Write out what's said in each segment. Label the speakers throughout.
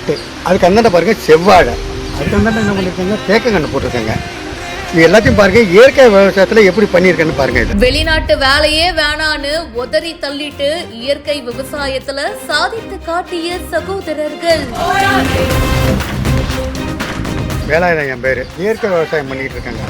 Speaker 1: நாட்டு, அதுக்கு அந்தாண்ட பாருங்க செவ்வாழை, அதுக்கு அந்தாண்ட என்ன பண்ணியிருக்காங்க தேக்கங்கன்று போட்டிருக்காங்க. இது எல்லாத்தையும் பாருங்க இயற்கை விவசாயத்துல எப்படி பண்ணியிருக்கேன்னு பாருங்க. இது
Speaker 2: வெளிநாட்டு வேலையே வேணான்னு உதறி தள்ளிட்டு இயற்கை விவசாயத்துல சாதித்து காட்டிய சகோதரர்கள்.
Speaker 1: வேலாயுதம் என் பேரு, இயற்கை விவசாயம் பண்ணிட்டு இருக்காங்க.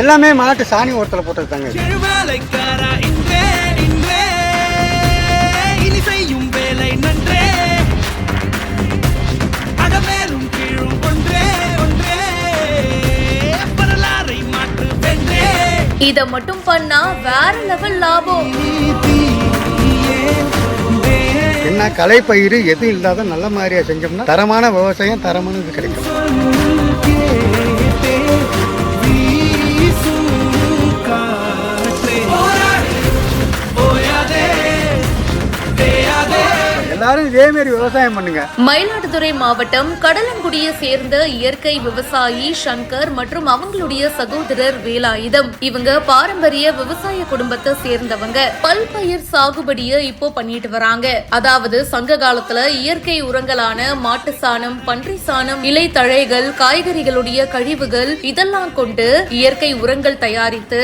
Speaker 1: எல்லாமே மாட்டு சாணி ஓரத்தில் போட்டிருக்காங்க.
Speaker 2: இத மட்டும் பண்ணா வேற லெவல் லாபம்.
Speaker 1: என்ன கலைப்பயிர் எதுவும் இல்லாத நல்ல மாதிரியா செஞ்சோம்னா தரமான விவசாயம், தரமான இது கிடைக்கும். எல்லாரும் இதே மாதிரி விவசாயம் பண்ணுங்க.
Speaker 2: மயிலாடுதுறை மாவட்டம் கடலங்குடியை சேர்ந்த இயற்கை விவசாயி சங்கர் மற்றும் அவங்களுடைய சகோதரர் வேலாயுதம். இவங்க பாரம்பரிய விவசாய குடும்பத்தை சேர்ந்தவங்க. பல்பயிர் சாகுபடியை இப்போ பண்ணிட்டு வராங்க. அதாவது சங்க காலத்துல இயற்கை உரங்களான மாட்டு சாணம், பன்றி சாணம், இலை தழைகள், காய்கறிகளுடைய கழிவுகள் இதெல்லாம் கொண்டு இயற்கை உரங்கள் தயாரித்து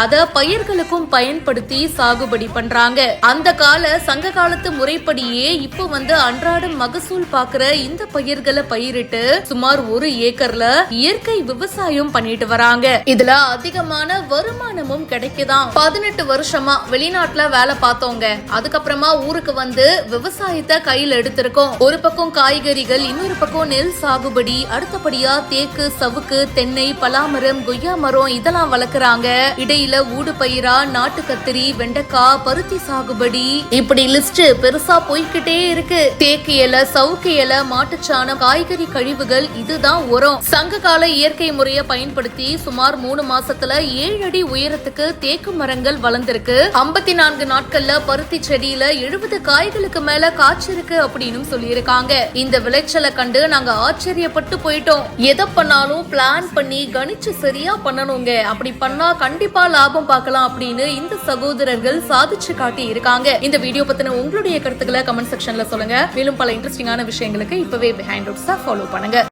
Speaker 2: அத பயிர்களுக்கும் பயன்படுத்தி சாகுபடி பண்றாங்க. அந்த கால சங்க காலத்து முறைப்படியே இப்போ அன்றாட மகசூல் பாக்குற இந்த பயிர்களை பயிரிட்டு சுமார் 1 ஏக்கர்ல இயற்கை விவசாயம் பண்ணிட்டு வராங்க. இதுல அதிகமான வருமானமும் கிடைக்குதாம். 18 வருஷமா வெளிநாட்டுல வேலை பார்த்தோங்க. அதுக்கப்புறமா ஊருக்கு வந்து விவசாயத்தை கையில் எடுத்திருக்கோம். ஒரு பக்கம் காய்கறிகள், இன்னொரு பக்கம் நெல் சாகுபடி, அடுத்தபடியா தேக்கு, சவுக்கு, தென்னை, பலாமரம், கொய்யா மரம் இதெல்லாம் வளர்க்கறாங்க. இடையில ஊடு பயிரா நாட்டு கத்திரி, வெண்டைக்காய், பருத்தி சாகுபடி, இப்படி லிஸ்ட் பெருசா போய்கிட்டே இருக்கு. தேக்கு இலை, சவுக்கு இலை, மாட்டுச்சாணம், காய்கறி கழிவுகள் இதுதான் உரம். சங்க கால இயற்கை முறையை பயன்படுத்தி சுமார் 3 மாசத்துல 7 அடி உயரத்துக்கு தேக்கு மரங்கள் வளர்ந்திருக்கு. 54 நாட்கள்ல பருத்தி செடியில 70 காய்களுக்கு மேல காய்ச்சிருக்கு அப்படின்னு சொல்லியிருக்காங்க. இந்த விளைச்சலை கண்டு நாங்க ஆச்சரியப்பட்டு போயிட்டோம். எதை பண்ணாலும் பிளான் பண்ணி கணிச்சு சரியா பண்ணணுங்க. அப்படி பண்ணா கண்டிப்பா லாபம் பார்க்கலாம் அப்படின்னு இந்த சகோதரர்கள் சாதிச்சு காட்டி இருக்காங்க. இந்த வீடியோ பத்தின உங்களுடைய கருத்துக்களை கமெண்ட் செக்ஷன்ல சொல்லுங்க. மேலும் பல இன்ட்ரெஸ்டிங்கான விஷயங்களுக்கு இப்பவே பிஹைண்ட் ரூட்ஸ் ஃபாலோ பண்ணுங்க.